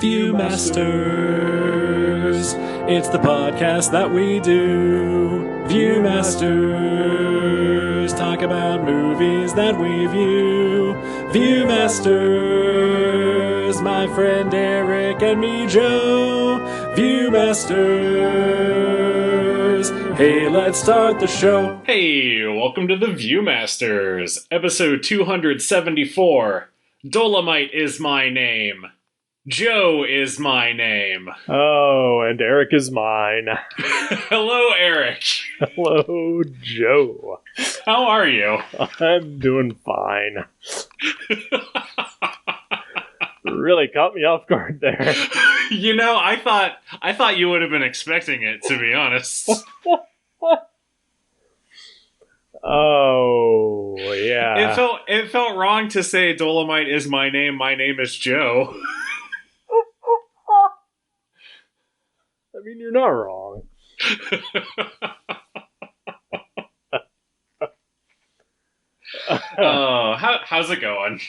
Viewmasters, it's the podcast that we do. Viewmasters, talk about movies that we view. Viewmasters, my friend Eric and me Joe. Viewmasters, hey, let's start the show. Hey, welcome to the Viewmasters, episode 274. Dolemite is my name. Joe is my name. Oh, and Eric is mine. Hello, Eric. Hello, Joe. How are you? I'm doing fine. Really caught me off guard there. You know, I thought you would have been expecting it, to be honest. Oh, yeah. It felt wrong to say Dolemite is my name is Joe. I mean, you're not wrong. Oh, how's it going?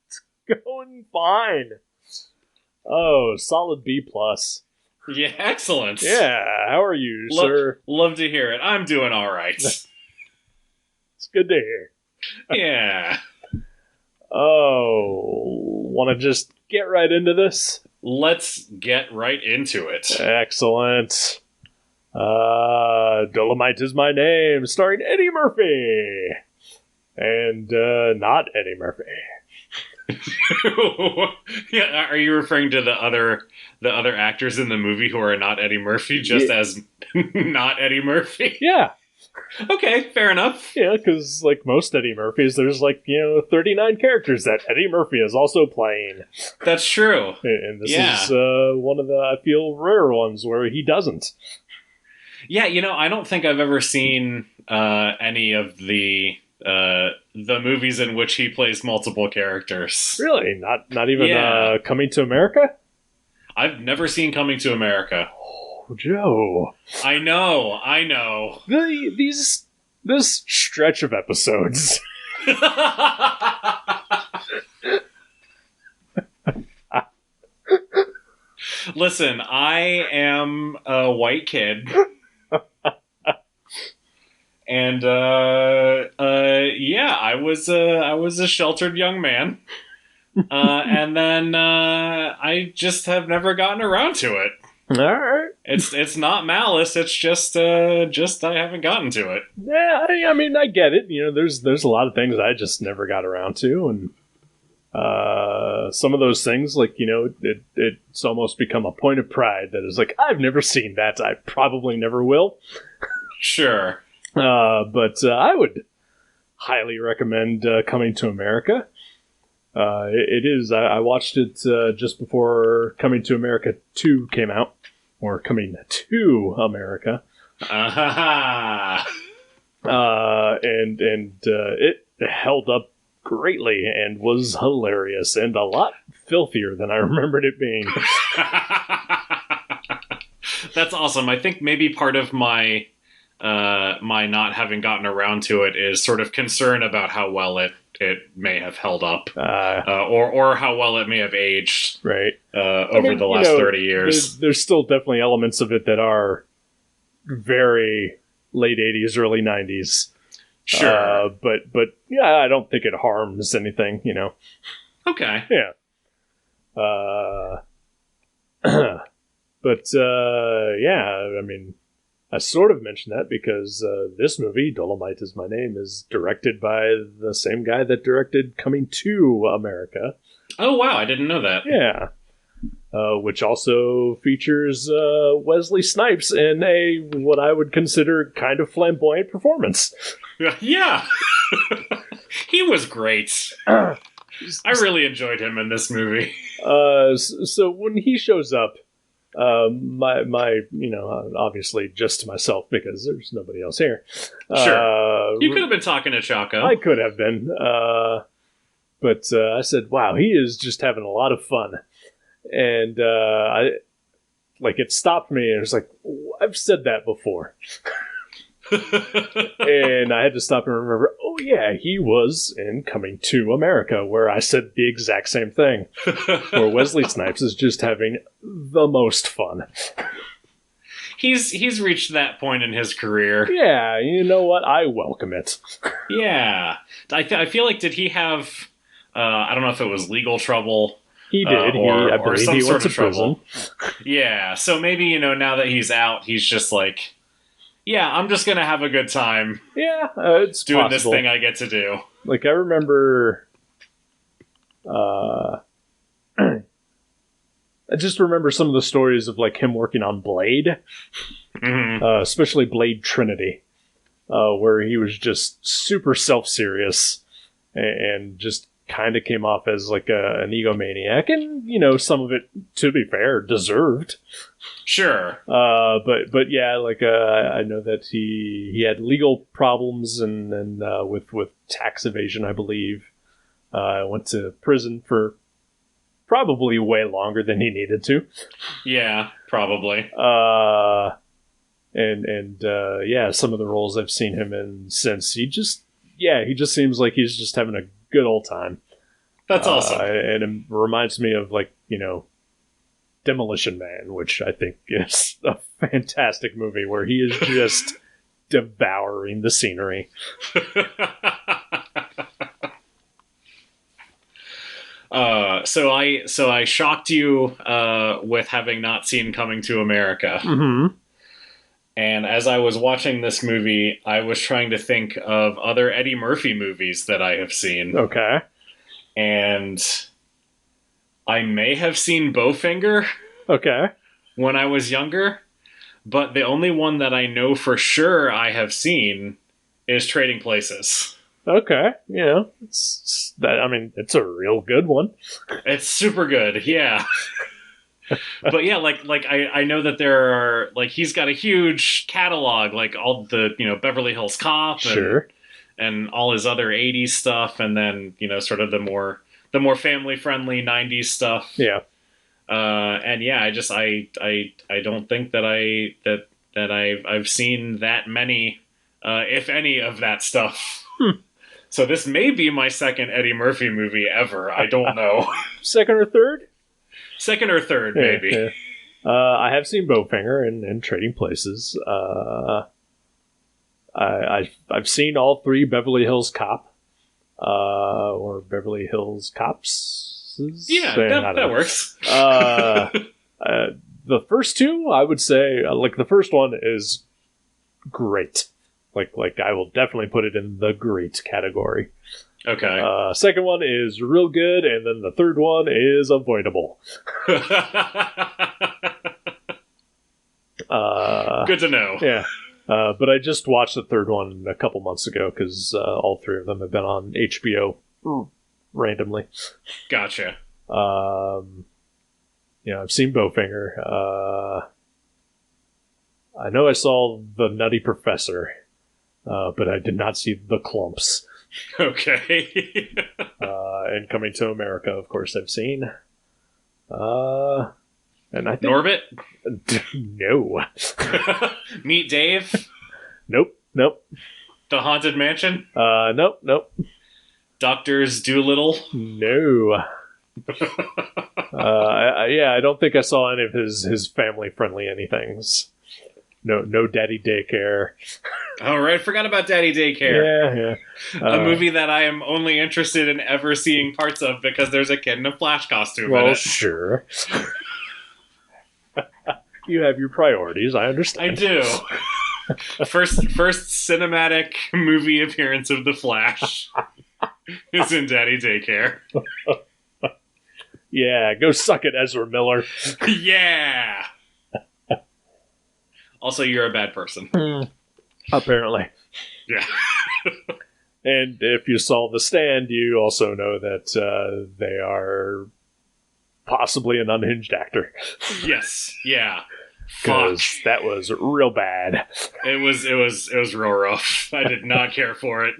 It's going fine. Oh, solid B+. Yeah, excellent. Yeah, how are you, sir? Love to hear it. I'm doing all right. It's good to hear. Yeah. Oh, want to just get right into this? Let's get right into it. Excellent. Dolemite is my name, starring Eddie Murphy. And, not Eddie Murphy. Yeah, are you referring to the other actors in the movie who are not Eddie Murphy, just as not Eddie Murphy? Yeah. Okay, fair enough. Yeah, because, like most Eddie Murphys, there's, 39 characters that Eddie Murphy is also playing. That's true. And this is one of the, I feel, rare ones where he doesn't. Yeah, I don't think I've ever seen any of the movies in which he plays multiple characters. Really? Not even Coming to America? I've never seen Coming to America. Oh, Joe. I know. This stretch of episodes. Listen, I am a white kid. And I was a sheltered young man, and then I just have never gotten around to it. All right, it's not malice. It's just I haven't gotten to it. Yeah, I mean, I get it. There's a lot of things I just never got around to, and some of those things, it's almost become a point of pride that is like, I've never seen that. I probably never will. Sure. But I would highly recommend Coming to America. It is. I watched it just before Coming to America 2 came out, or Coming to America. And it held up greatly and was hilarious and a lot filthier than I remembered it being. That's awesome. I think maybe part of my not having gotten around to it is sort of concern about how well it may have held up, or how well it may have aged, right? Over the last 30 years. There's still definitely elements of it that are very late 80s, early 90s. Sure. But yeah, I don't think it harms anything, Okay. Yeah. But yeah, I mean, I sort of mentioned that because this movie, Dolemite is my name, is directed by the same guy that directed Coming to America. Oh, wow. I didn't know that. Yeah. Which also features Wesley Snipes in what I would consider kind of flamboyant performance. Yeah. He was great. I really enjoyed him in this movie. So when he shows up, my obviously just to myself because there's nobody else here. Sure. You could have been talking to Chaco. I could have been. But I said, wow, he is just having a lot of fun. And it stopped me and it was like, I've said that before. And I had to stop and remember, Oh, yeah, he was in Coming to America, where I said the exact same thing. Where Wesley Snipes is just having the most fun. He's reached that point in his career. Yeah, you know what? I welcome it. Yeah. I feel like, did he have, I don't know if it was legal trouble. He did. I believe he went to prison. Yeah, so maybe, now that he's out, he's just like, yeah, I'm just going to have a good time. Yeah, it's doing possible. This thing I get to do. Like, I remember... I just remember some of the stories of, like, him working on Blade. Mm-hmm. Especially Blade Trinity. Where he was just super self-serious. And just kind of came off as, like, an egomaniac. And, some of it, to be fair, deserved. Sure. But yeah, like, I know that he had legal problems and with tax evasion, I believe. Went to prison for probably way longer than he needed to. Yeah, probably. Yeah, some of the roles I've seen him in since, he just seems like he's just having a good old time. That's awesome. And it reminds me of, like, Demolition Man, which I think is a fantastic movie where he is just devouring the scenery. So I shocked you with having not seen Coming to America. Mm-hmm. And as I was watching this movie, I was trying to think of other Eddie Murphy movies that I have seen. Okay. And I may have seen Bowfinger. Okay. When I was younger. But the only one that I know for sure I have seen is Trading Places. Okay, yeah, it's a real good one. It's super good, yeah. But yeah, like I know that there are, like, he's got a huge catalog, like all the Beverly Hills Cop, sure, and all his other '80s stuff, and then sort of the more family friendly '90s stuff. Yeah. And yeah, I don't think that I've seen that many, if any, of that stuff. So this may be my second Eddie Murphy movie ever. I don't know. Second or third? Second or third, maybe. Yeah. I have seen Bowfinger and Trading Places. I've seen all three Beverly Hills Cop, or Beverly Hills Cops. Yeah, that works. The first two, I would say, like, the first one is great. Like I will definitely put it in the great category. Okay. Second one is real good, and then the third one is avoidable. Good to know. Yeah. But I just watched the third one a couple months ago because all three of them have been on HBO randomly. Gotcha. I've seen Bowfinger. I know I saw The Nutty Professor, but I did not see The Clumps. Okay. And Coming to America, of course, I've seen. And I think... Norbit? No. Meet Dave? Nope. The Haunted Mansion? Nope. Doctors Doolittle? No. I don't think I saw any of his family-friendly anythings. No Daddy Daycare. Oh, right. Forgot about Daddy Daycare. Yeah. A movie that I am only interested in ever seeing parts of because there's a kid in a Flash costume in it. Sure. You have your priorities, I understand. I do. First cinematic movie appearance of the Flash is in Daddy Daycare. Yeah, go suck it, Ezra Miller. Yeah! Also, you're a bad person. Apparently. Yeah. And if you saw The Stand, you also know that they are possibly an unhinged actor. Yes. Yeah. Because that was real bad. It was real rough. I did not care for it.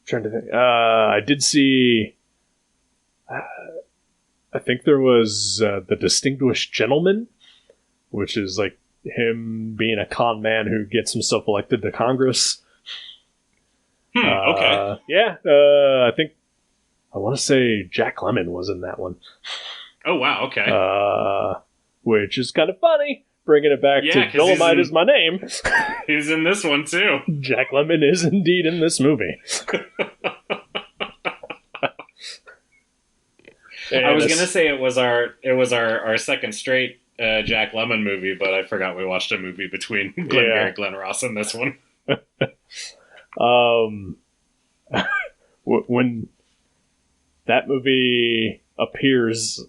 Trying to think. I did see. I think there was The Distinguished Gentleman, which is like him being a con man who gets himself elected to Congress. Okay. Yeah, I think I want to say Jack Lemmon was in that one. Oh wow. Okay. Which is kind of funny. Bringing it back to Dolemite is my name. He's in this one too. Jack Lemmon is indeed in this movie. I was gonna say it was our second straight Jack Lemmon movie, but I forgot we watched a movie between Glengarry Glen Ross and this one. When that movie appears,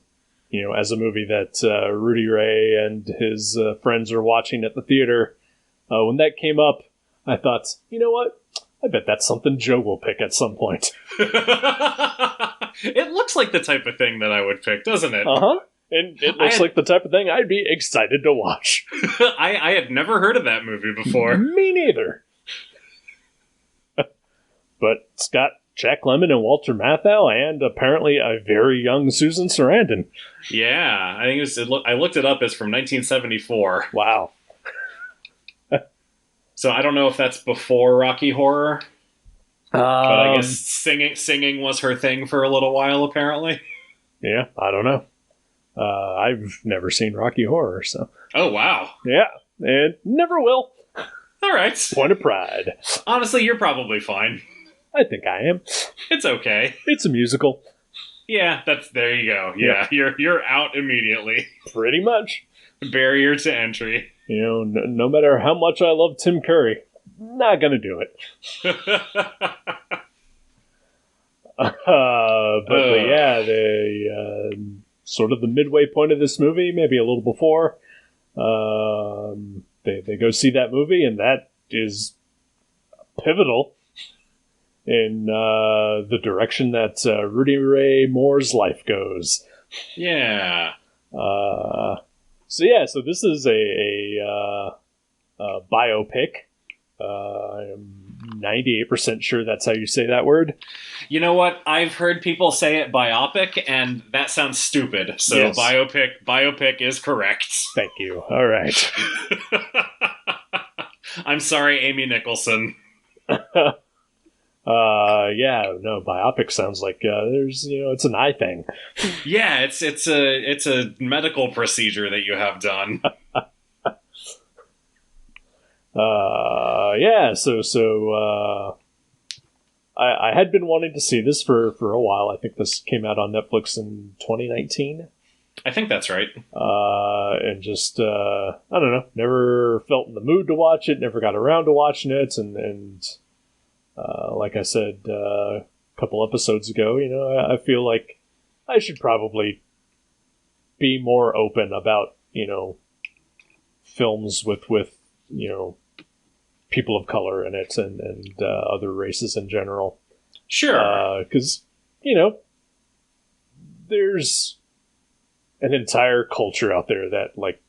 as a movie that Rudy Ray and his friends are watching at the theater, when that came up, I thought, you know what? I bet that's something Joe will pick at some point. It looks like the type of thing that I would pick, doesn't it? Uh-huh. And it looks like the type of thing I'd be excited to watch. I had never heard of that movie before. Me neither. But it's got Jack Lemmon and Walter Matthau, and apparently a very young Susan Sarandon. Yeah, I think I looked it up. It's from 1974. Wow. So I don't know if that's before Rocky Horror. But I guess singing was her thing for a little while, apparently. Yeah, I don't know. I've never seen Rocky Horror, so. Oh, wow. Yeah, and never will. All right. Point of pride. Honestly, you're probably fine. I think I am. It's okay. It's a musical. Yeah, there you go. Yeah, you're out immediately. Pretty much. Barrier to entry. No matter how much I love Tim Curry, not gonna do it. But yeah, the sort of the midway point of this movie, maybe a little before, they go see that movie, and that is pivotal in the direction that Rudy Ray Moore's life goes. Yeah. So this is a biopic. I'm 98% sure that's how you say that word. You know what? I've heard people say it biopic, and that sounds stupid. So yes. Biopic is correct. Thank you. All right. I'm sorry, Amy Nicholson. Biopic sounds like there's it's an eye thing. Yeah, it's a medical procedure that you have done. I had been wanting to see this for a while. I think this came out on Netflix in 2019. I think that's right. And just I don't know, never felt in the mood to watch it. Never got around to watching it, and like I said a couple episodes ago, I feel like I should probably be more open about films with people of color in it and other races in general. Sure. Because, there's an entire culture out there that, like,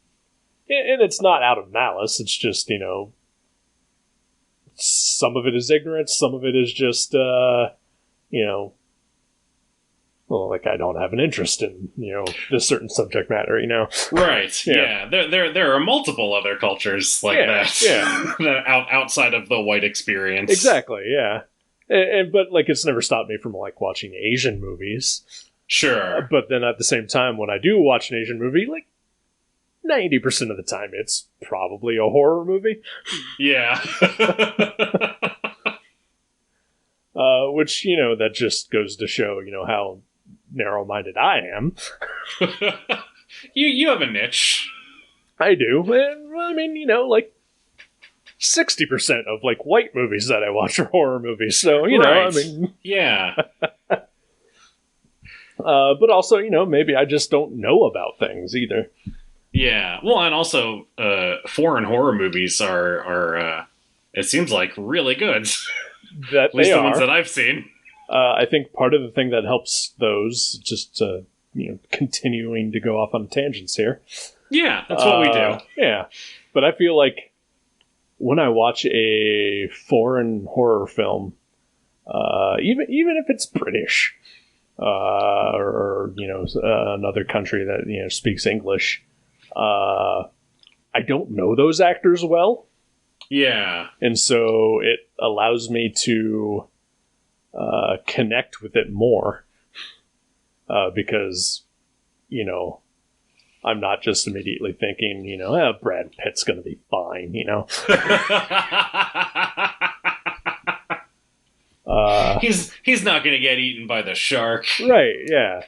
and it's not out of malice, it's just, some of it is ignorance, some of it is just, like I don't have an interest in, this certain subject matter, Right. Yeah. There are multiple other cultures like that. Yeah. that outside of the white experience. Exactly. Yeah. But like, it's never stopped me from like watching Asian movies. Sure. But then at the same time, when I do watch an Asian movie, like 90% of the time, it's probably a horror movie. Yeah. Which, that just goes to show, how narrow-minded I am. You have a niche. I do. And, I mean, like 60% of like white movies that I watch are horror movies. So, right. I mean, yeah. But also, maybe I just don't know about things either. Yeah. Well, and also, foreign horror movies are it seems like really good. That at least the ones that I've seen. I think part of the thing that helps those, just continuing to go off on tangents here. Yeah, that's what we do. Yeah, but I feel like when I watch a foreign horror film, even if it's British or another country that speaks English, I I don't know those actors well. Yeah. And so it allows me to connect with it more because, I'm not just immediately thinking, Brad Pitt's going to be fine, He's not going to get eaten by the shark. Right, yeah.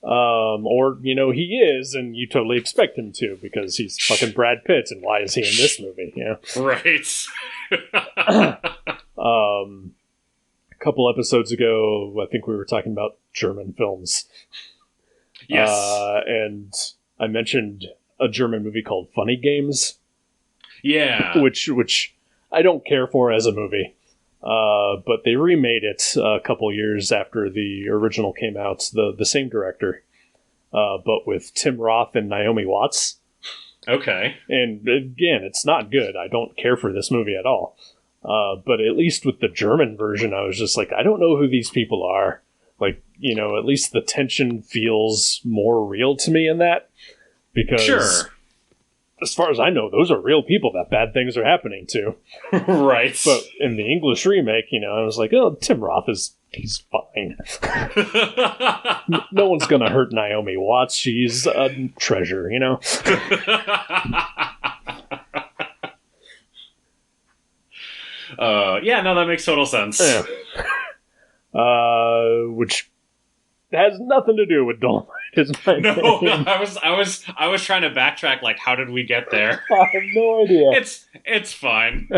Or, he is, and you totally expect him to, because he's fucking Brad Pitt, and why is he in this movie? Right. A couple episodes ago, I think we were talking about German films. Yes. And I mentioned a German movie called Funny Games. Yeah. Which I don't care for as a movie. But they remade it a couple years after the original came out, the same director, but with Tim Roth and Naomi Watts. Okay. And again, it's not good. I don't care for this movie at all. But at least with the German version, I was just like, I don't know who these people are. Like, at least the tension feels more real to me in that. Because sure. As far as I know, those are real people that bad things are happening to. Right. But in the English remake, I was like, oh, Tim Roth he's fine. No one's going to hurt Naomi Watts. She's a treasure, Yeah, no, that makes total sense. Yeah. Which has nothing to do with Dolemite. No, I was trying to backtrack. Like, how did we get there? I have no idea. It's fine.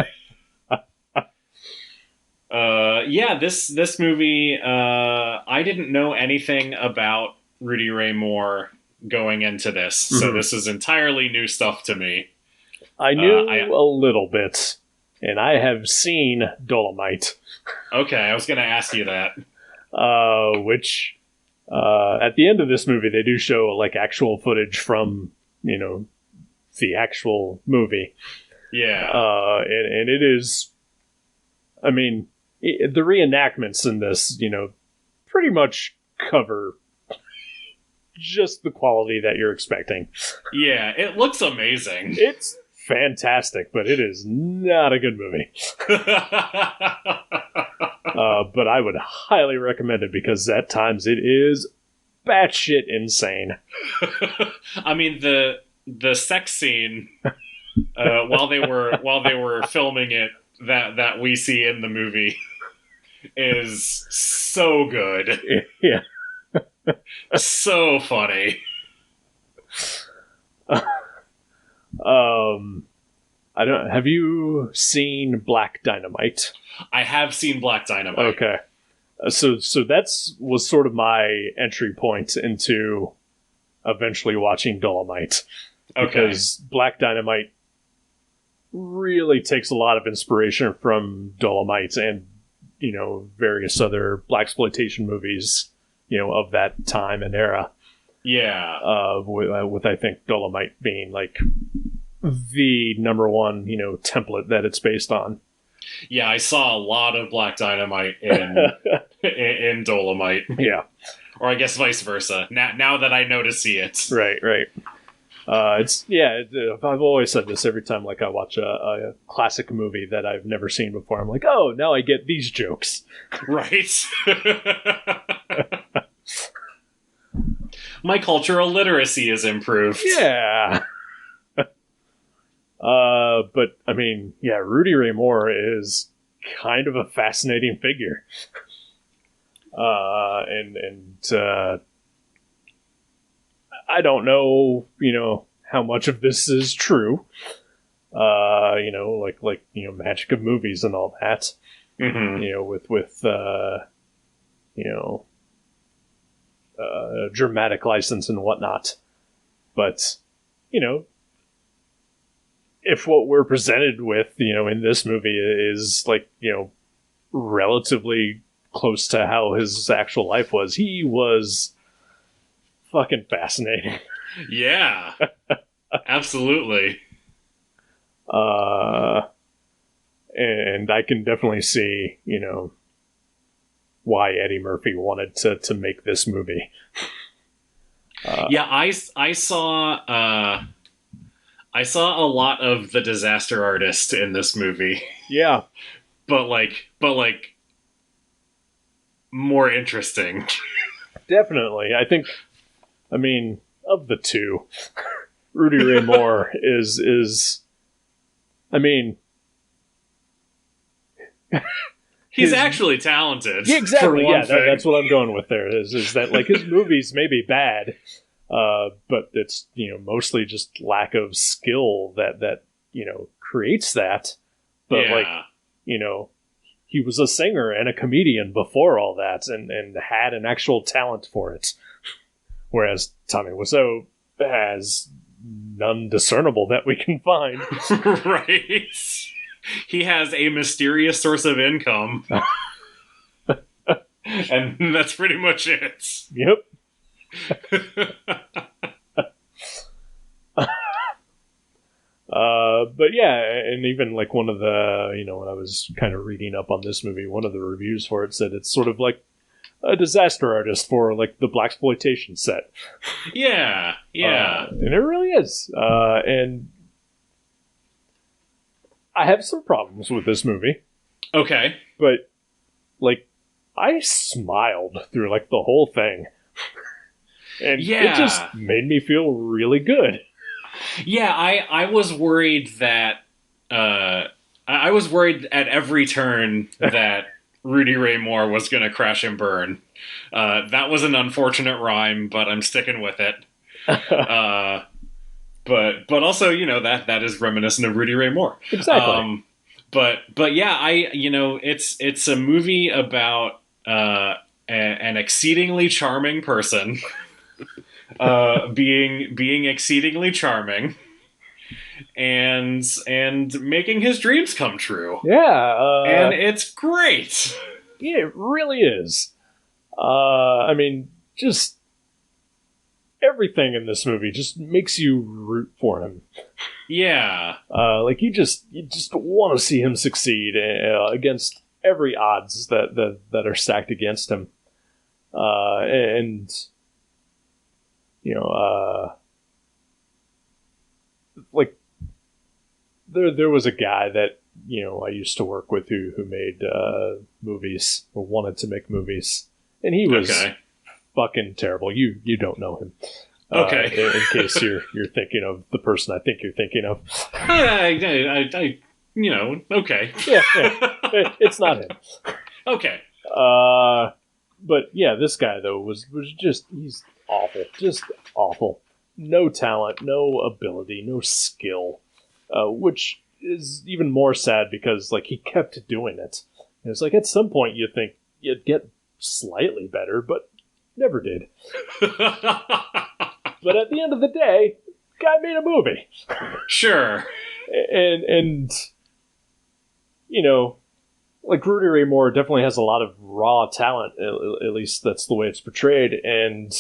Yeah, this movie. I didn't know anything about Rudy Ray Moore going into this, so this is entirely new stuff to me. I knew a little bit, and I have seen Dolemite. Okay, I was going to ask you that. Which. At the end of this movie, they do show like actual footage from, the actual movie. Yeah. And it is, I mean, the reenactments in this, pretty much cover just the quality that you're expecting. Yeah, it looks amazing. It's fantastic, but it is not a good movie. But I would highly recommend it because at times it is batshit insane. I mean, the sex scene while they were filming it that we see in the movie is so good. Yeah. So funny. Have you seen Black Dynamite? I have seen Black Dynamite. Okay. So was sort of my entry point into eventually watching Dolemite. Okay. Because Black Dynamite really takes a lot of inspiration from Dolemite and, various other Blaxploitation movies, of that time and era. Yeah. With I think Dolemite being like the number one, template that it's based on. Yeah, I saw a lot of Black Dynamite in in Dolemite. Yeah. Or I guess vice versa. Now that I know to see it. Right. I've always said this every time like I watch a classic movie that I've never seen before. I'm like, oh, now I get these jokes. Right. My cultural literacy is improved. Yeah. But I mean, yeah, Rudy Ray Moore is kind of a fascinating figure. And I don't know, how much of this is true. Like magic of movies and all that. Mm-hmm. With dramatic license and whatnot. But, if what we're presented with, in this movie is like, relatively close to how his actual life was, he was fucking fascinating. Yeah. Absolutely. And I can definitely see, why Eddie Murphy wanted to make this movie. Yeah, I saw I saw a lot of the disaster artist in this movie, Yeah, but more interesting. definitely. I mean, of the two, Rudy Ray Moore is. I mean, He's actually talented. Yeah, exactly. For one Yeah, thing. that's what I'm going with there. Is that like his movies may be bad, but it's mostly just lack of skill that creates that. But he was a singer and a comedian before all that, and had an actual talent for it. Whereas Tommy Wiseau has none discernible that we can find. Right. He has a mysterious source of income. And that's pretty much it. Yep. But yeah, and even like one of the, when I was kind of reading up on this movie, one of the reviews for it said it's sort of like a disaster artist for like the Blaxploitation set. Yeah. And it really is. And I have some problems with this movie. Okay. But like, I smiled through like the whole thing. And it just made me feel really good. Yeah, I was worried that I was worried at every turn that Rudy Ray Moore was going to crash and burn. That was an unfortunate rhyme, but I'm sticking with it. But also, that is reminiscent of Rudy Ray Moore. Exactly. But yeah, it's a movie about an exceedingly charming person being exceedingly charming and making his dreams come true. Yeah, and it's great. Yeah, it really is. I mean, just everything in this movie just makes you root for him. Yeah. Like you just want to see him succeed against every odds that are stacked against him. And like there was a guy that I used to work with who made movies or wanted to make movies, and he was fucking terrible. You don't know him. Okay. In case you're thinking of the person I think you're thinking of. Okay. Yeah. It's not him. Okay. But yeah, this guy though was just, he's awful. Just awful. No talent, no ability, no skill. Which is even more sad because like he kept doing it. And it's like at some point you think you'd get slightly better, but never did. But at the end of the day, guy made a movie. Sure. And like Rudy Ray Moore definitely has a lot of raw talent, at least that's the way it's portrayed, and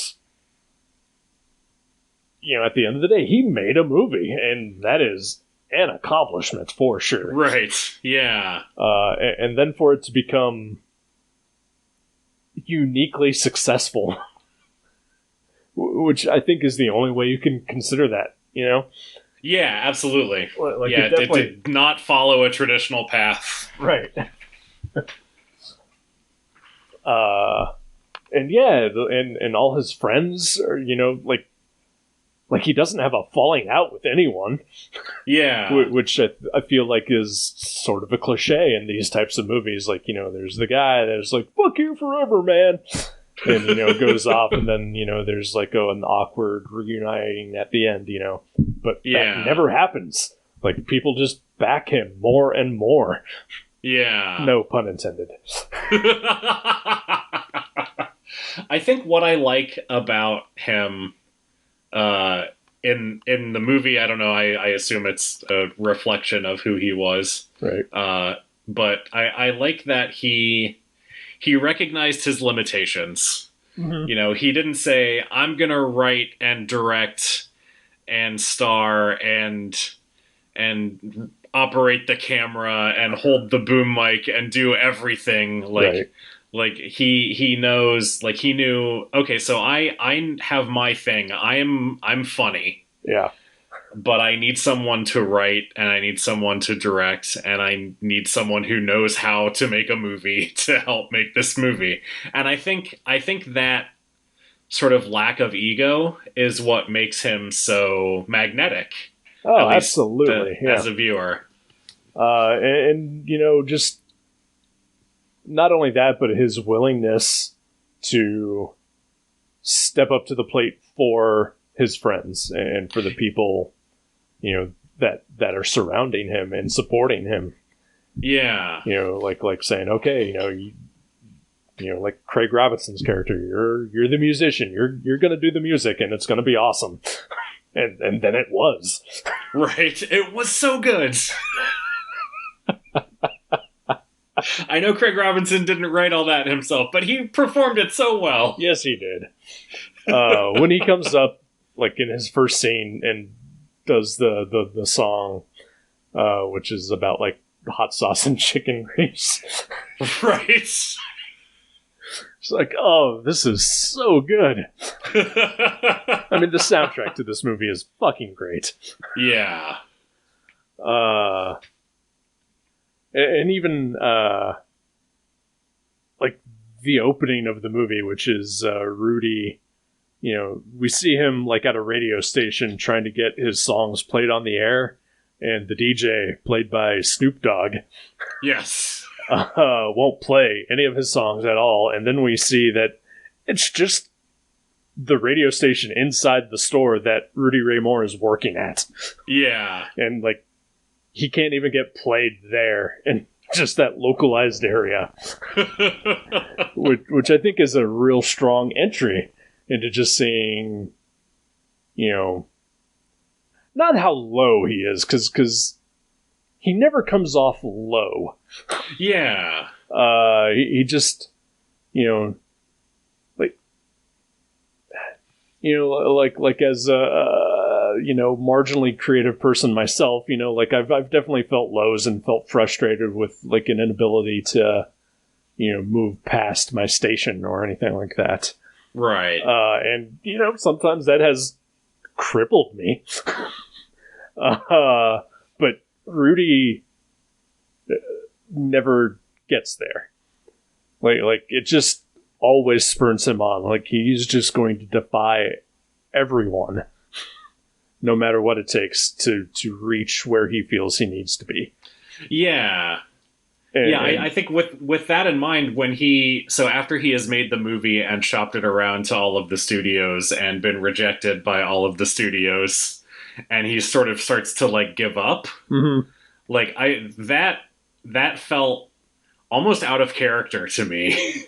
at the end of the day, he made a movie, and that is an accomplishment for sure. Right, yeah. And then for it to become uniquely successful, which I think is the only way you can consider that, Yeah, absolutely. Like it did not follow a traditional path. Right. And yeah, and all his friends are, like he doesn't have a falling out with anyone. Yeah. Which I feel like is sort of a cliche in these types of movies. Like, there's the guy that's like, fuck you forever, man. And, goes off, and then, there's like an awkward reuniting at the end, But that never happens. Like, people just back him more and more. Yeah. No pun intended. I think what I like about him in the movie, I don't know, I assume it's a reflection of who he was. Right. But I like that he recognized his limitations. Mm-hmm. He didn't say, I'm going to write and direct and star and operate the camera and hold the boom mic and do everything. Like he knows, like he knew, okay, so I have my thing. I'm funny. Yeah. but I need someone to write, and I need someone to direct, and I need someone who knows how to make a movie to help make this movie. And I think that sort of lack of ego is what makes him so magnetic. Oh, absolutely. As a viewer. And, just not only that, but his willingness to step up to the plate for his friends and for the people, that are surrounding him and supporting him. Yeah. Like saying, okay, like Craig Robinson's character, you're the musician, you're going to do the music and it's going to be awesome. And then it was. Right. It was so good. I know Craig Robinson didn't write all that himself, but he performed it so well. Yes, he did. When he comes up, like in his first scene, and does the song, which is about like hot sauce and chicken grease. Right. It's like, oh, this is so good. I mean, the soundtrack to this movie is fucking great. Yeah. And even like the opening of the movie, which is Rudy, we see him like at a radio station trying to get his songs played on the air, and the DJ, played by Snoop Dogg, yes, won't play any of his songs at all. And then we see that it's just the radio station inside the store that Rudy Ray Moore is working at. Yeah. And like, he can't even get played there in just that localized area. which I think is a real strong entry into just seeing, not how low he is, because he never comes off low. Yeah. He just, like as a marginally creative person myself, like I've definitely felt lows and felt frustrated with like an inability to, move past my station or anything like that. Right. And sometimes that has crippled me. But Rudy never gets there. Like it just always spurs him on. Like he's just going to defy everyone, no matter what it takes to reach where he feels he needs to be. Yeah. And, I think with that in mind, after he has made the movie and shopped it around to all of the studios and been rejected by all of the studios, and he sort of starts to like give up, mm-hmm. like that felt almost out of character to me.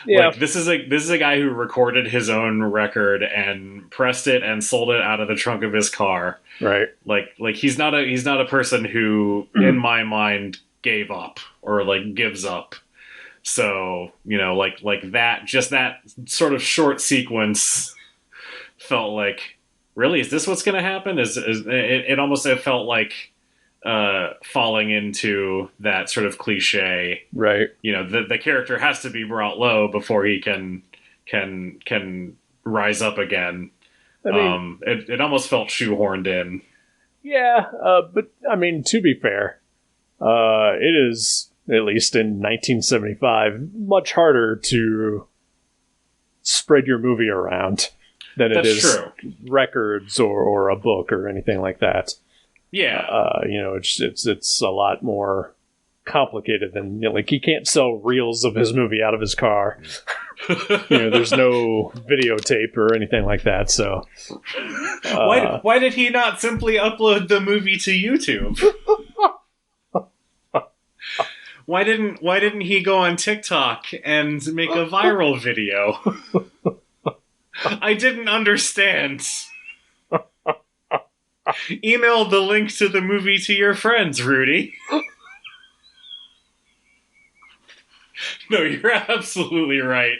Yeah. Like this is a guy who recorded his own record and pressed it and sold it out of the trunk of his car. Right. Like he's not a person who, in my mind, gave up or like gives up. So, like that, just that sort of short sequence felt like, really, is this what's going to happen? It almost felt like falling into that sort of cliche, right? The character has to be brought low before he can rise up again. I mean, it almost felt shoehorned in. Yeah, but I mean, to be fair, it is, at least in 1975, much harder to spread your movie around than it is true. Records or a book or anything like that. Yeah. It's a lot more complicated than, like, he can't sell reels of his movie out of his car. There's no videotape or anything like that. So why did he not simply upload the movie to YouTube? Why didn't he go on TikTok and make a viral video? I didn't understand. Email the link to the movie to your friends, Rudy. No, you're absolutely right.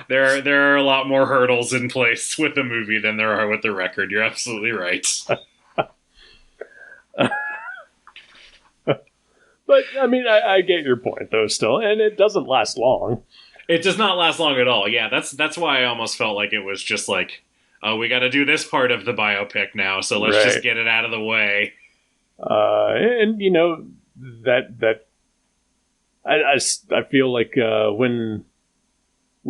There are a lot more hurdles in place with the movie than there are with the record. You're absolutely right. But, I mean, I get your point, though, still. And it doesn't last long. It does not last long at all. Yeah, that's why I almost felt like it was just like oh, we got to do this part of the biopic now, so let's Right. just get it out of the way. And you know that I feel like when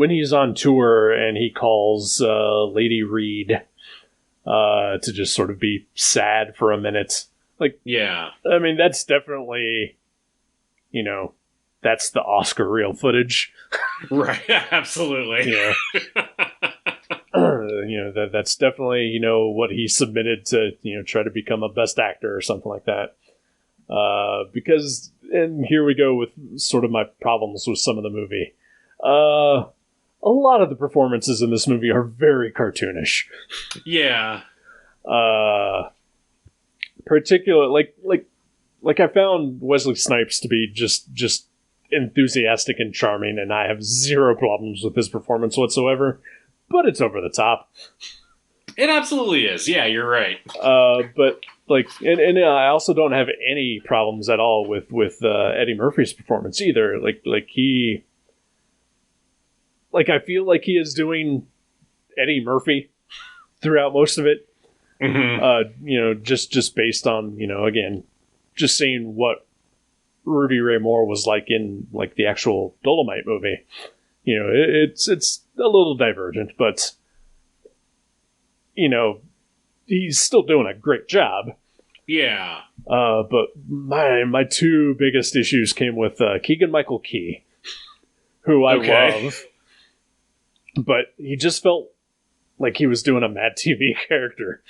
he's on tour and he calls Lady Reed to just sort of be sad for a minute, like, Yeah. I mean, that's definitely, you know, that's the Oscar reel footage. Right. Absolutely. You know, you know that's definitely, you know, what he submitted to, you know, try to become a best actor or something like that. Because, and here we go with sort of my problems with some of the movie. A lot of the performances in this movie are very cartoonish. Yeah. Particular, like I found Wesley Snipes to be just enthusiastic and charming, and I have zero problems with his performance whatsoever. But it's over the top. It absolutely is. Yeah, you're right. But like, and I also don't have any problems at all with Eddie Murphy's performance either. I feel like he is doing Eddie Murphy throughout most of it. Mm-hmm. You know, just based on, you know, again, just seeing what Rudy Ray Moore was like in like the actual Dolemite movie. You know, it's a little divergent, but you know, he's still doing a great job. Yeah. But my two biggest issues came with Keegan-Michael Key, who I love, but he just felt like he was doing a Mad TV character.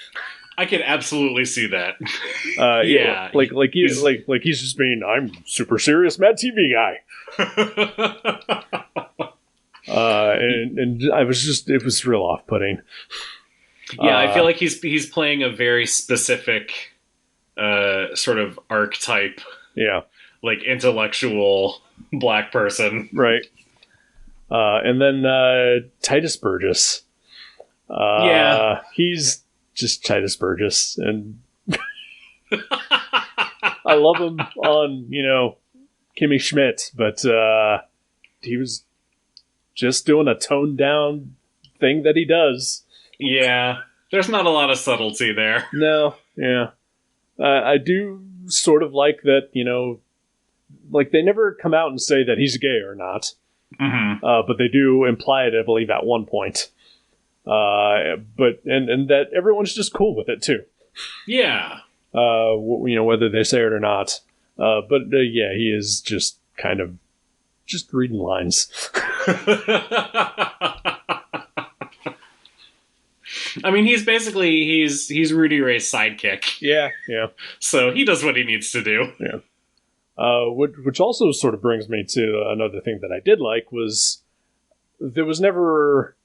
I could absolutely see that. Yeah, like he's just being, I'm super serious Mad TV guy. And I was just, it was real off-putting. Yeah, I feel like he's playing a very specific sort of archetype, Yeah, like intellectual black person. right. And then Titus Burgess. Yeah. He's just Titus Burgess, and I love him on, you know, Kimmy Schmidt, but he was just doing a toned down thing that he does. Yeah, there's not a lot of subtlety there. No, yeah. I do sort of like that, you know, like they never come out and say that he's gay or not, but they do imply it, I believe, at one point. But that everyone's just cool with it too. Yeah. You know, whether they say it or not. But yeah, he is just kind of just reading lines. I mean, he's basically he's Rudy Ray's sidekick. Yeah, yeah. So he does what he needs to do. Yeah. Which also sort of brings me to another thing that I did like was there was never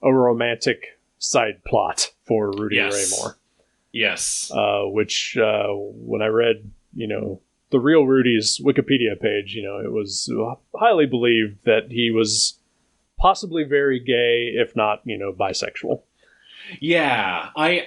a romantic side plot for Rudy Ray Moore. Yes. Which when I read, you know, the real Rudy's Wikipedia page, you know, it was highly believed that he was possibly very gay, if not, you know, bisexual. Yeah, I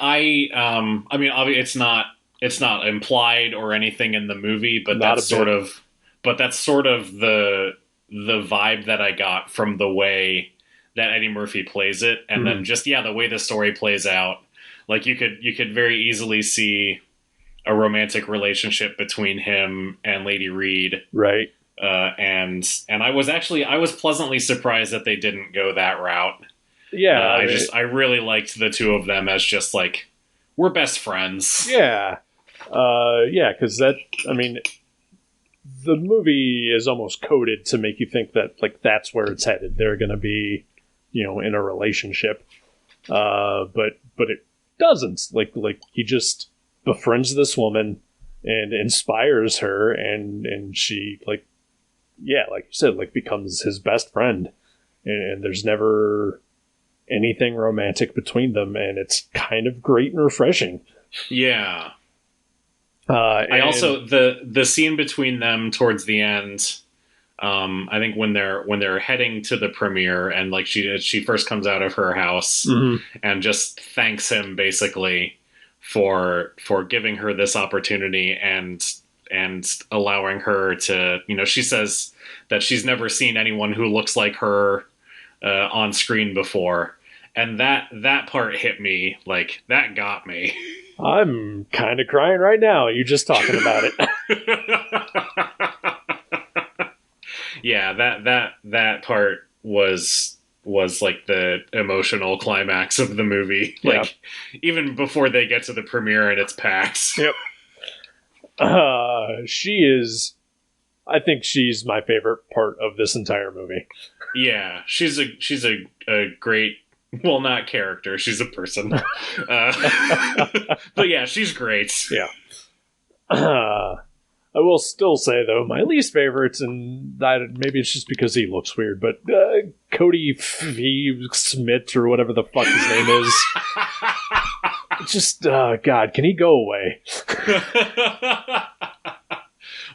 mean, obviously, it's not implied or anything in the movie, but that's sort of the vibe that I got from the way that Eddie Murphy plays it, and then just the way the story plays out. Like you could very easily see a romantic relationship between him and Lady Reed, right? And I was pleasantly surprised that they didn't go that route. Yeah, I really liked the two of them as just like, we're best friends. Yeah, yeah, because that, I mean, the movie is almost coded to make you think that like that's where it's headed. They're going to be, you know, in a relationship, but it doesn't. Like he just befriends this woman and inspires her, and she like you said, like becomes his best friend, and there's never anything romantic between them, and it's kind of great and refreshing. Yeah. I also the scene between them towards the end. I think when they're heading to the premiere, and like she first comes out of her house and just thanks him basically for giving her this opportunity and allowing her to, you know, she says that she's never seen anyone who looks like her on screen before. And that part hit me, like, that got me. I'm kind of crying right now. You just talking about it. Yeah, that part was like the emotional climax of the movie. Like, even before they get to the premiere and it's packed. Yep. She is. I think she's my favorite part of this entire movie. Yeah, she's a great. Well, not character. She's a person. But yeah, she's great. Yeah. I will still say, though, my least favorite, and maybe it's just because he looks weird, but Cody Smith, or whatever the fuck his name is. Just, God, can he go away?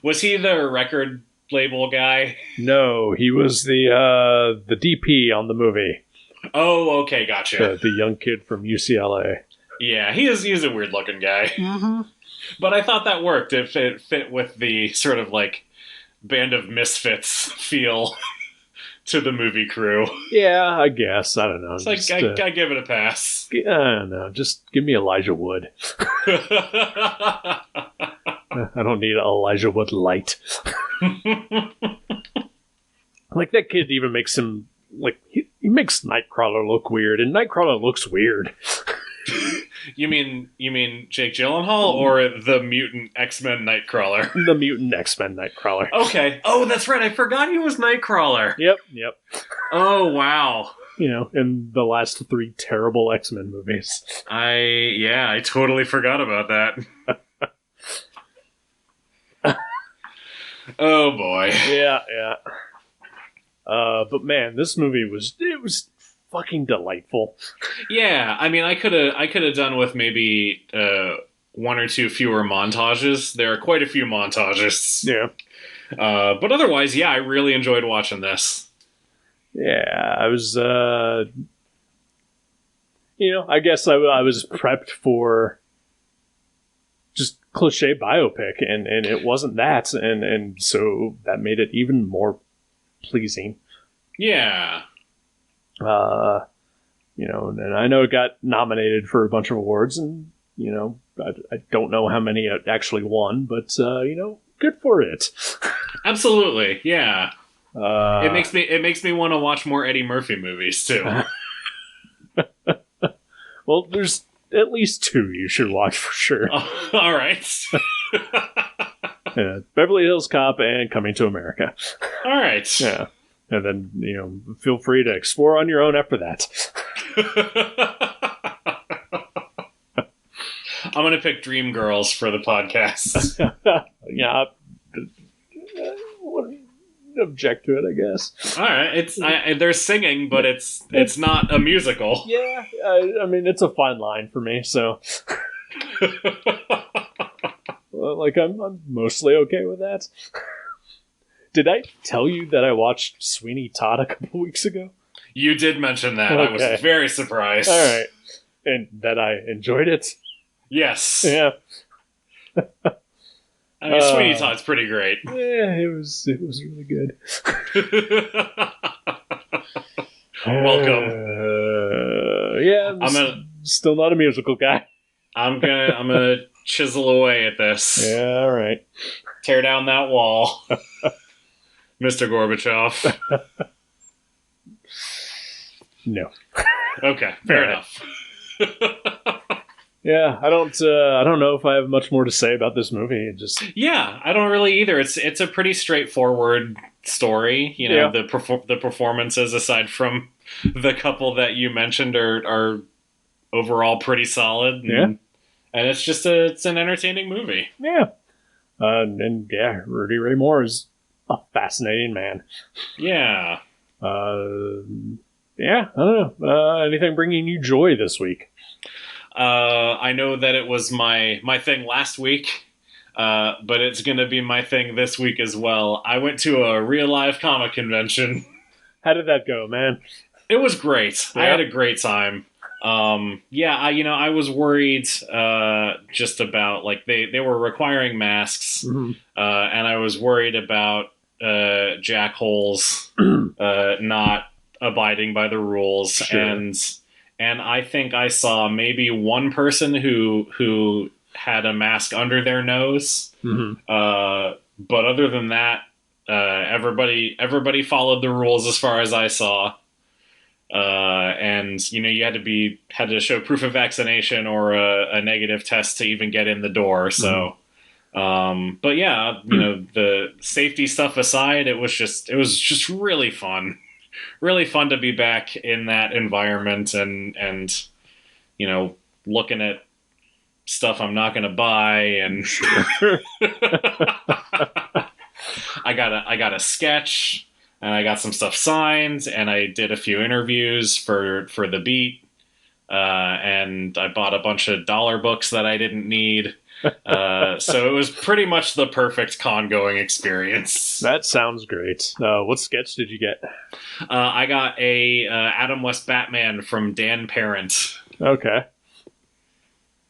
Was he the record label guy? No, he was the DP on the movie. Oh, okay, gotcha. The young kid from UCLA. Yeah, he's a weird looking guy. Mm-hmm. But I thought that worked. It fit with the sort of like Band of Misfits feel to the movie crew. Yeah, I guess. I don't know. It's like, I give it a pass. I don't know. Just give me Elijah Wood. I don't need Elijah Wood light. Like, that kid even makes him, like, he makes Nightcrawler look weird, and Nightcrawler looks weird. You mean Jake Gyllenhaal or the mutant X-Men Nightcrawler? The mutant X-Men Nightcrawler. Okay. Oh, that's right. I forgot he was Nightcrawler. Yep. Oh, wow. You know, in the last 3 terrible X-Men movies. I totally forgot about that. Oh, boy. Yeah. But man, this movie was fucking delightful. Yeah, I mean, I could have done with maybe 1 or 2 fewer montages. There are quite a few montages. Yeah. But otherwise, yeah, I really enjoyed watching this. Yeah, I was, I guess I was prepped for just cliche biopic, and it wasn't that, and so that made it even more pleasing. Yeah. And I know it got nominated for a bunch of awards, and, I don't know how many it actually won, but, good for it. Absolutely, yeah. It makes me want to watch more Eddie Murphy movies, too. Well, there's at least 2 you should watch for sure. Oh, all right. Yeah, Beverly Hills Cop and Coming to America. All right. Yeah. And then, feel free to explore on your own after that. I'm going to pick Dreamgirls for the podcast. Yeah. Wouldn't object to it, I guess. All right. They're singing, but it's not a musical. Yeah. I mean, it's a fine line for me, so. Like, I'm mostly okay with that. Did I tell you that I watched Sweeney Todd a couple weeks ago? You did mention that. Okay. I was very surprised. All right. And that I enjoyed it? Yes. Yeah. I mean, Sweeney Todd's pretty great. Yeah, it was really good. Welcome. Yeah, I'm still not a musical guy. I'm gonna chisel away at this. Yeah, all right. Tear down that wall, Mr. Gorbachev. No. Okay, fair enough. Yeah, I don't know if I have much more to say about this movie. Yeah, I don't really either. It's a pretty straightforward story. Yeah. The performances, aside from the couple that you mentioned, are overall pretty solid. And it's an entertaining movie. Yeah. And Rudy Ray Moore is a fascinating man. Yeah. Yeah, I don't know. Anything bringing you joy this week? I know that it was my thing last week, but it's going to be my thing this week as well. I went to a real live comic convention. How did that go, man? It was great. Yeah. I had a great time. I was worried just about, like, they were requiring masks, mm-hmm. And I was worried about jackholes not abiding by the rules, sure. and and I think I saw maybe one person who had a mask under their nose. Mm-hmm. But other than that, everybody followed the rules as far as I saw. And you had to show proof of vaccination or a negative test to even get in the door. So, but yeah, the safety stuff aside, it was just really fun to be back in that environment and looking at stuff I'm not going to buy. And I got a sketch. And I got some stuff signed, and I did a few interviews for the beat, and I bought a bunch of dollar books that I didn't need. So it was pretty much the perfect con-going experience. That sounds great. What sketch did you get? I got a Adam West Batman from Dan Parent. Okay.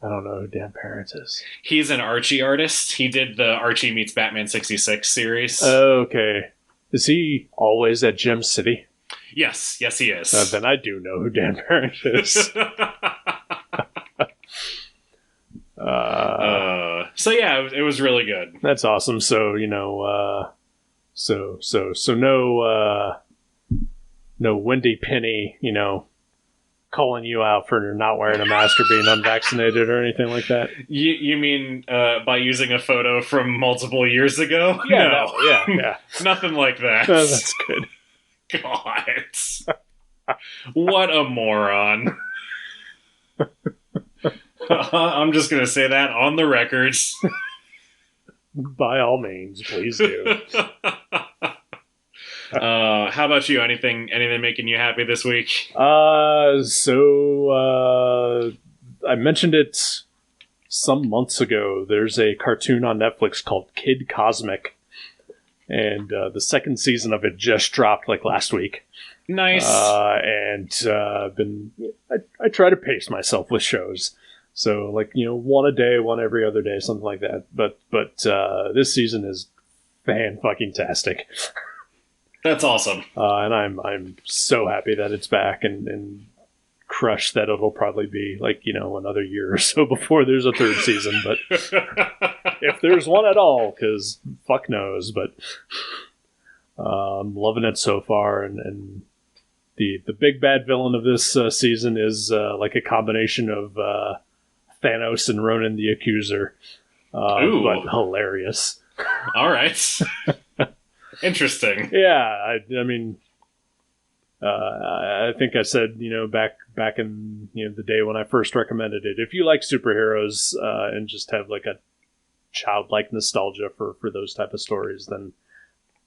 I don't know who Dan Parent is. He's an Archie artist. He did the Archie Meets Batman 66 series. Okay. Is he always at Gem City? Yes, he is. Then I do know who Dan Parent is. So yeah, it was really good. That's awesome. So no Wendy Penny, calling you out for not wearing a mask or being unvaccinated or anything like that. You mean by using a photo from multiple years ago? Yeah, no. yeah. Nothing like that. That's good. God. What a moron. I'm just going to say that on the records. By all means, please do. How about you? Anything making you happy this week? I mentioned it some months ago. There's a cartoon on Netflix called Kid Cosmic, and the second season of it just dropped like last week. Nice. I try to pace myself with shows. So one a day, one every other day, something like that. But this season is fan-fucking-tastic. That's awesome. And I'm so happy that it's back and crushed that it'll probably be another year or so before there's a third season. But if there's one at all, because fuck knows. But I'm loving it so far. And the big bad villain of this season is like a combination of Thanos and Ronan the Accuser. But hilarious. All right. Interesting. Yeah, I mean, I think I said, back in the day when I first recommended it, if you like superheroes and just have like a childlike nostalgia for those type of stories, then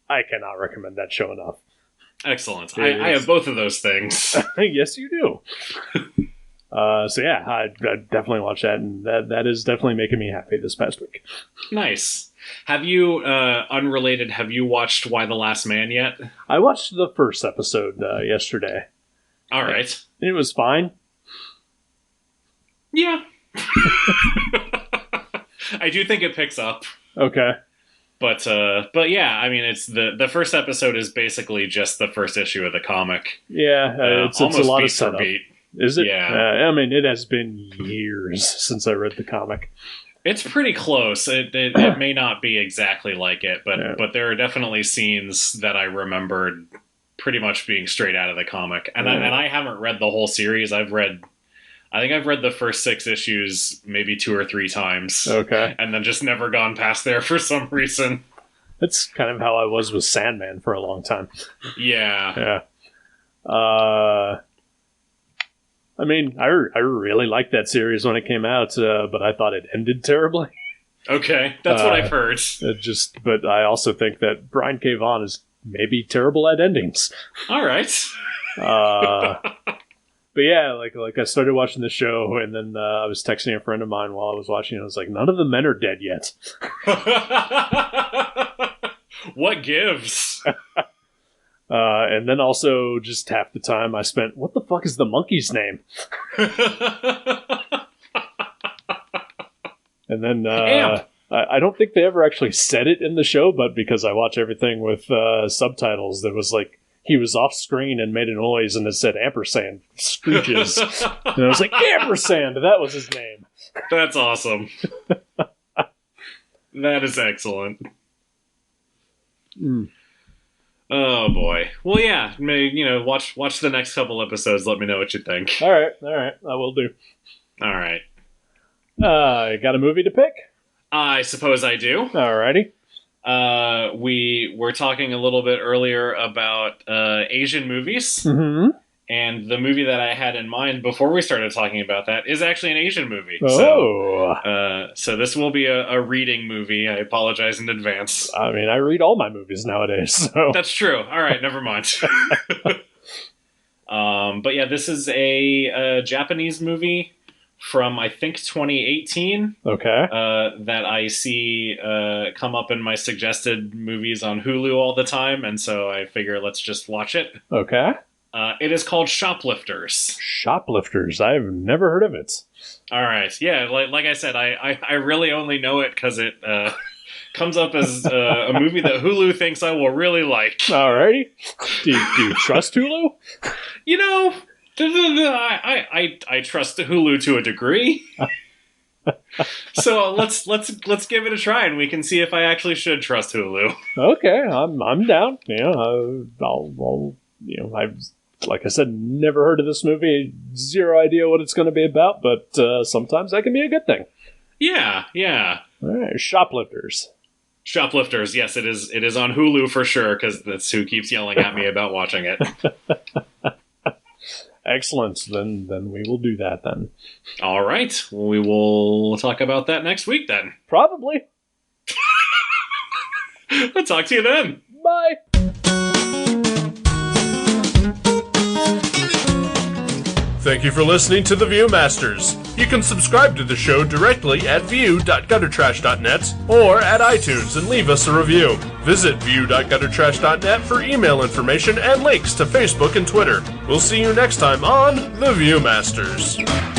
I cannot recommend that show enough. Excellent. I have both of those things. Yes, you do. So yeah, I definitely watch that, and that is definitely making me happy this past week. Nice. Have you, unrelated, have you watched Why the Last Man yet? I watched the first episode yesterday. All right. It was fine. Yeah. I do think it picks up. Okay. But yeah, I mean, it's the first episode is basically just the first issue of the comic. Yeah, it's a lot of setup. Beat. Is it? Yeah. I mean, it has been years since I read the comic. It's pretty close. It may not be exactly like it, but there are definitely scenes that I remembered pretty much being straight out of the comic. And I haven't read the whole series. I think I've read the first 6 issues maybe 2 or 3 times. Okay. And then just never gone past there for some reason. That's kind of how I was with Sandman for a long time. Yeah. Yeah. I mean, I really liked that series when it came out, but I thought it ended terribly. Okay, that's what I've heard. But I also think that Brian K. Vaughan is maybe terrible at endings. All right. But yeah, like I started watching the show, and then I was texting a friend of mine while I was watching. I was like, none of the men are dead yet. What gives? And then also just half the time I spent, what the fuck is the monkey's name? And then I don't think they ever actually said it in the show, but because I watch everything with subtitles, there was like, he was off screen and made a noise and it said ampersand screeches. And I was like, ampersand! That was his name. That's awesome. That is excellent. Oh boy. Well, yeah. Maybe, watch the next couple episodes. Let me know what you think. All right. I will do. All right. Got a movie to pick? I suppose I do. Alrighty. We were talking a little bit earlier about Asian movies. Mm-hmm. And the movie that I had in mind before we started talking about that is actually an Asian movie. Oh. So this will be a reading movie. I apologize in advance. I mean, I read all my movies nowadays, so... That's true. All right, never mind. But yeah, this is a Japanese movie from, I think, 2018. Okay. That I see come up in my suggested movies on Hulu all the time, and so I figure let's just watch it. Okay. It is called Shoplifters. Shoplifters. I've never heard of it. All right. Yeah, like I said, I really only know it because it comes up as a movie that Hulu thinks I will really like. Alrighty. Do you trust Hulu? I trust Hulu to a degree. So let's give it a try, and we can see if I actually should trust Hulu. Okay, I'm down. I've, like I said, never heard of this movie. Zero idea what it's going to be about, but sometimes that can be a good thing. Yeah. All right, Shoplifters. Shoplifters, yes, it is on Hulu for sure, because that's who keeps yelling at me about watching it. Excellent. Then we will do that then. All right. We will talk about that next week then. Probably. I'll talk to you then. Bye. Thank you for listening to The Viewmasters. You can subscribe to the show directly at view.guttertrash.net or at iTunes and leave us a review. Visit view.guttertrash.net for email information and links to Facebook and Twitter. We'll see you next time on The Viewmasters.